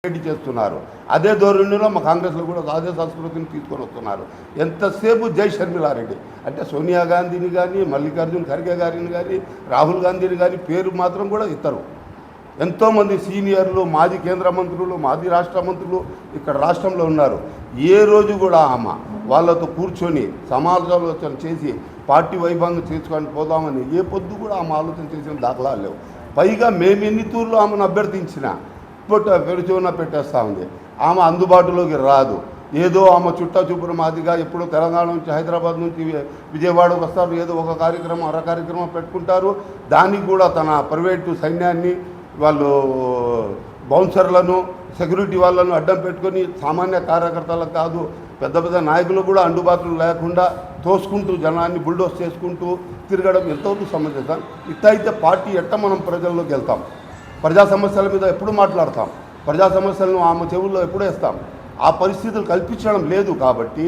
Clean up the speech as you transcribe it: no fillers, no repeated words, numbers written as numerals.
రెడ్డి చేస్తున్నారు. అదే ధోరణిలో మా కాంగ్రెస్లో కూడా అదే సంస్కృతిని తీసుకొని వస్తున్నారు. ఎంతసేపు జై షర్మిలారెడ్డి అంటే సోనియా గాంధీని కానీ, మల్లికార్జున్ ఖర్గే గారిని కానీ, రాహుల్ గాంధీని కానీ పేరు మాత్రం కూడా ఇస్తారు. ఎంతోమంది సీనియర్లు, మాజీ కేంద్ర మంత్రులు, మాజీ రాష్ట్ర మంత్రులు ఇక్కడ రాష్ట్రంలో ఉన్నారు. ఏ రోజు కూడా ఆమె వాళ్ళతో కూర్చొని సమాలోచన చేసి పార్టీ వైభవంగా చేసుకొని పోదామని ఏ పొద్దు కూడా ఆమె ఆలోచన చేసిన దాఖలాలు లేవు. పైగా మేము ఎన్ని తూర్లు ఆమెను అభ్యర్థించినా పెరుచూన పెట్టేస్తూ ఉంది. ఆమె అందుబాటులోకి రాదు. ఏదో ఆమె చుట్టా చూపున మాదిగా ఎప్పుడో తెలంగాణ నుంచి, హైదరాబాద్ నుంచి విజయవాడకు వస్తారు. ఏదో ఒక కార్యక్రమం, అర కార్యక్రమం పెట్టుకుంటారు. దానికి కూడా తన ప్రైవేటు సైన్యాన్ని, వాళ్ళు బౌన్సర్లను, సెక్యూరిటీ వాళ్ళను అడ్డం పెట్టుకొని సామాన్య కార్యకర్తలకు కాదు పెద్ద పెద్ద నాయకులు కూడా అందుబాటులో లేకుండా తోసుకుంటూ జనాన్ని బుల్డోస్ చేసుకుంటూ తిరగడం ఎంతవరకు సమంజసం? ఇట్లయితే పార్టీ మనం ప్రజల్లోకి వెళ్తాం? ప్రజా సమస్యల మీద ఎప్పుడు మాట్లాడతాం? ప్రజా సమస్యలను ఆమె చెవుల్లో ఎప్పుడు వేస్తాం? ఆ పరిస్థితులు కల్పించడం లేదు. కాబట్టి